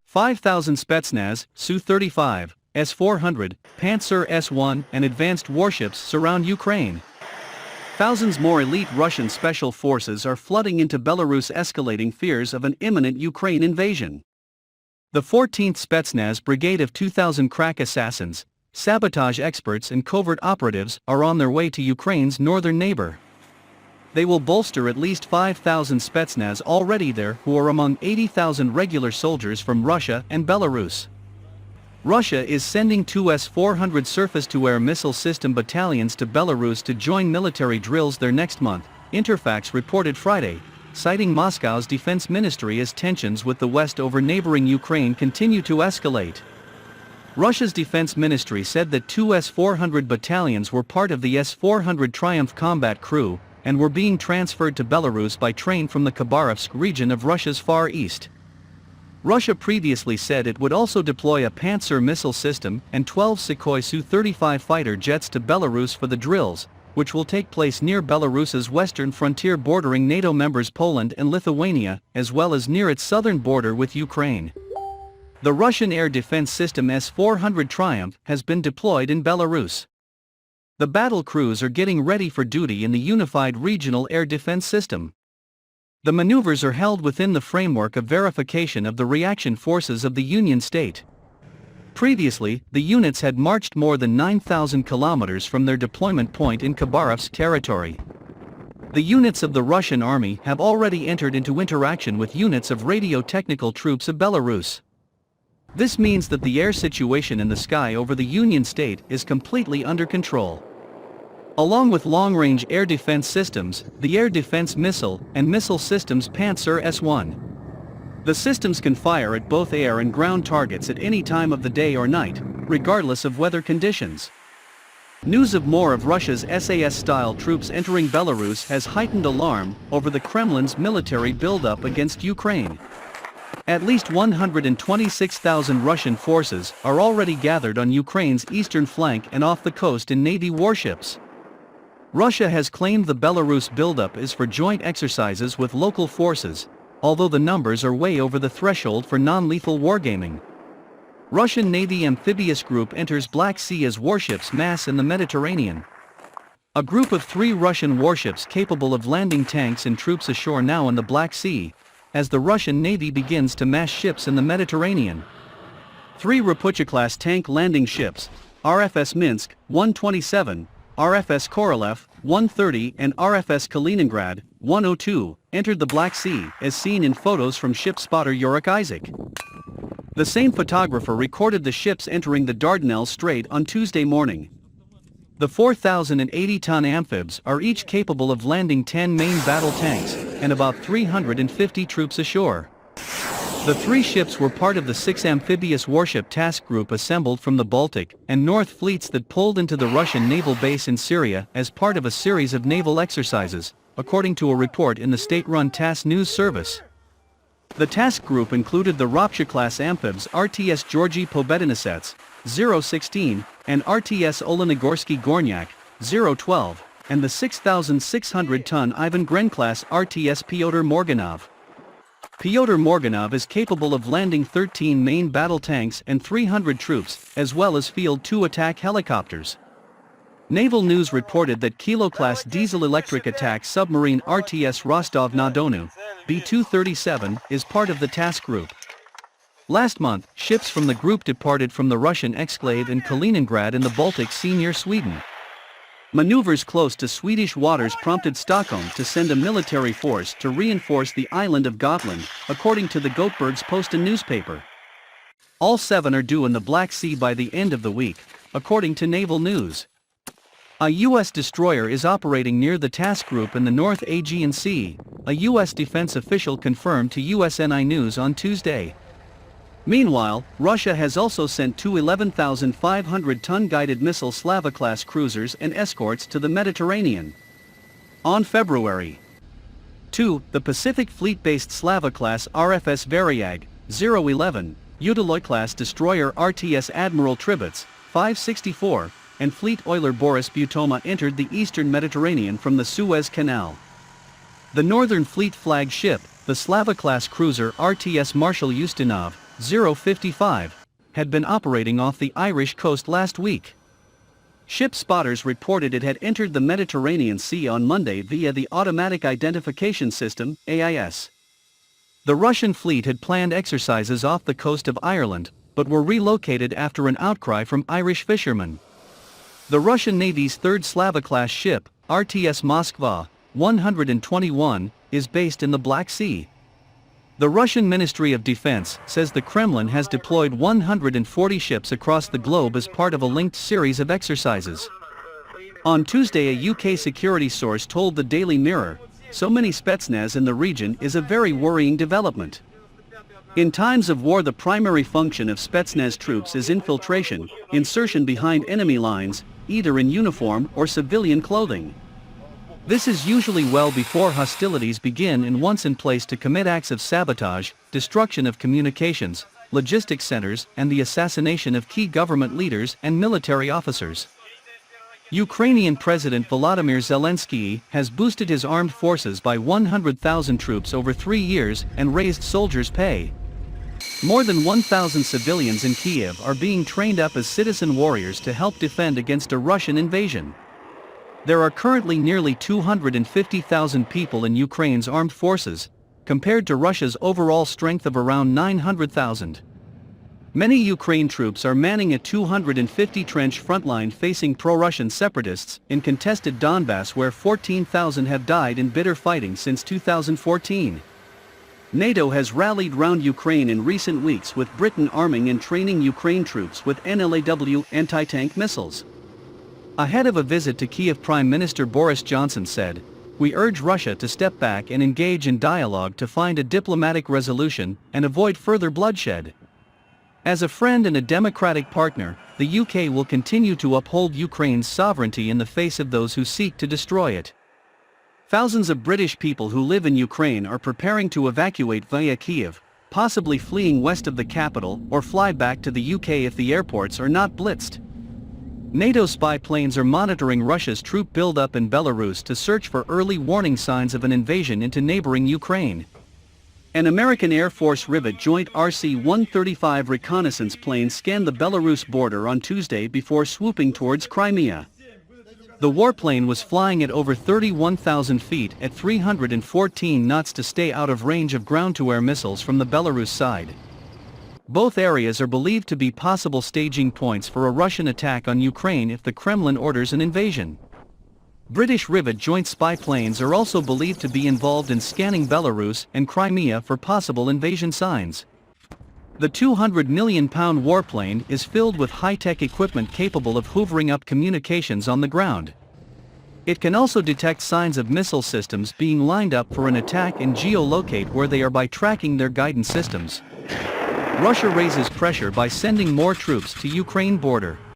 5,000 Spetsnaz, Su-35, S-400, Pantsir-S1 and advanced warships surround Ukraine. Thousands more elite Russian special forces are flooding into Belarus, escalating fears of an imminent Ukraine invasion. The 14th Spetsnaz Brigade of 2,000 crack assassins, sabotage experts and covert operatives are on their way to Ukraine's northern neighbor. They will bolster at least 5,000 Spetsnaz already there, who are among 80,000 regular soldiers from Russia and Belarus. Russia is sending two S-400 surface-to-air missile system battalions to Belarus to join military drills there next month, Interfax reported Friday, citing Moscow's defense ministry as tensions with the West over neighboring Ukraine continue to escalate. Russia's defense ministry said that two S-400 battalions were part of the S-400 Triumph combat crew and were being transferred to Belarus by train from the Khabarovsk region of Russia's Far East. Russia previously said it would also deploy a Pantsir missile system and 12 Sukhoi Su-35 fighter jets to Belarus for the drills, which will take place near Belarus's western frontier bordering NATO members Poland and Lithuania, as well as near its southern border with Ukraine. The Russian air defense system S-400 Triumph has been deployed in Belarus. The battle crews are getting ready for duty in the unified regional air defense system. The maneuvers are held within the framework of verification of the reaction forces of the Union State. Previously, the units had marched more than 9,000 kilometers from their deployment point in Khabarovsk territory. The units of the Russian army have already entered into interaction with units of radio-technical troops of Belarus. This means that the air situation in the sky over the Union State is completely under control. Along with long-range air defense systems, the air defense missile and missile systems Pantsir-S1. The systems can fire at both air and ground targets at any time of the day or night, regardless of weather conditions. News of more of Russia's SAS-style troops entering Belarus has heightened alarm over the Kremlin's military buildup against Ukraine. At least 126,000 Russian forces are already gathered on Ukraine's eastern flank and off the coast in Navy warships. Russia has claimed the Belarus buildup is for joint exercises with local forces, although the numbers are way over the threshold for non-lethal wargaming. Russian Navy amphibious group enters Black Sea as warships mass in the Mediterranean. A group of 3 Russian warships capable of landing tanks and troops ashore now in the Black Sea, as the Russian Navy begins to mass ships in the Mediterranean. 3 Rapucha-class tank landing ships, RFS Minsk, 127, RFS Korolev, 130 and RFS Kaliningrad, 102, entered the Black Sea, as seen in photos from ship spotter Yorick Isaac. The same photographer recorded the ships entering the Dardanelles Strait on Tuesday morning. The 4,080-ton amphibs are each capable of landing 10 main battle tanks, and about 350 troops ashore. The 3 ships were part of the 6 amphibious warship task group assembled from the Baltic and North fleets that pulled into the Russian naval base in Syria as part of a series of naval exercises, according to a report in the state-run TASS news service. The task group included the Rapsha-class amphibs RTS Georgy Pobedonosets, 016, and RTS Olenigorsky Gornyak, 012, and the 6,600-ton Ivan Gren-class RTS Pyotr Morganov. Pyotr Morganov is capable of landing 13 main battle tanks and 300 troops, as well as field 2 attack helicopters. Naval News reported that Kilo-class diesel-electric attack submarine RTS Rostov-na-Donu, B-237, is part of the task group. Last month, ships from the group departed from the Russian exclave in Kaliningrad in the Baltic Sea near Sweden. Maneuvers close to Swedish waters prompted Stockholm to send a military force to reinforce the island of Gotland, according to the Göteborgs-Posten newspaper. All 7 are due in the Black Sea by the end of the week, according to Naval News. A U.S. destroyer is operating near the task group in the North Aegean Sea, a U.S. defense official confirmed to USNI News on Tuesday. Meanwhile, Russia has also sent 2 11,500-ton guided missile Slava-class cruisers and escorts to the Mediterranean. On February 2, the Pacific Fleet-based Slava-class RFS Variag, 011, Udaloy-class destroyer RTS Admiral Tribets, 564, and fleet oiler Boris Butoma entered the eastern Mediterranean from the Suez Canal. The Northern Fleet flagship, the Slava-class cruiser RTS Marshal Ustinov, Su-35, had been operating off the Irish coast last week. Ship spotters reported it had entered the Mediterranean Sea on Monday via the Automatic Identification System, AIS. The Russian fleet had planned exercises off the coast of Ireland, but were relocated after an outcry from Irish fishermen. The Russian Navy's third Slava-class ship, RTS Moskva 121, is based in the Black Sea. The Russian Ministry of Defense says the Kremlin has deployed 140 ships across the globe as part of a linked series of exercises. On Tuesday, a UK security source told the Daily Mirror, "So many Spetsnaz in the region is a very worrying development. In times of war, the primary function of Spetsnaz troops is infiltration, insertion behind enemy lines, either in uniform or civilian clothing. This is usually well before hostilities begin and once in place to commit acts of sabotage, destruction of communications, logistics centers, and the assassination of key government leaders and military officers." Ukrainian President Volodymyr Zelensky has boosted his armed forces by 100,000 troops over 3 years and raised soldiers' pay. More than 1,000 civilians in Kiev are being trained up as citizen warriors to help defend against a Russian invasion. There are currently nearly 250,000 people in Ukraine's armed forces, compared to Russia's overall strength of around 900,000. Many Ukraine troops are manning a 250-trench frontline facing pro-Russian separatists in contested Donbass, where 14,000 have died in bitter fighting since 2014. NATO has rallied round Ukraine in recent weeks, with Britain arming and training Ukraine troops with NLAW anti-tank missiles. Ahead of a visit to Kiev, Prime Minister Boris Johnson said, "We urge Russia to step back and engage in dialogue to find a diplomatic resolution and avoid further bloodshed." As a friend and a democratic partner, the UK will continue to uphold Ukraine's sovereignty in the face of those who seek to destroy it. Thousands of British people who live in Ukraine are preparing to evacuate via Kiev, possibly fleeing west of the capital or fly back to the UK if the airports are not blitzed. NATO spy planes are monitoring Russia's troop buildup in Belarus to search for early warning signs of an invasion into neighboring Ukraine. An American Air Force Rivet Joint RC-135 reconnaissance plane scanned the Belarus border on Tuesday before swooping towards Crimea. The warplane was flying at over 31,000 feet at 314 knots to stay out of range of ground-to-air missiles from the Belarus side. Both areas are believed to be possible staging points for a Russian attack on Ukraine if the Kremlin orders an invasion. British Rivet joint spy planes are also believed to be involved in scanning Belarus and Crimea for possible invasion signs. The £200 million warplane is filled with high-tech equipment capable of hoovering up communications on the ground. It can also detect signs of missile systems being lined up for an attack and geolocate where they are by tracking their guidance systems. Russia raises pressure by sending more troops to Ukraine border.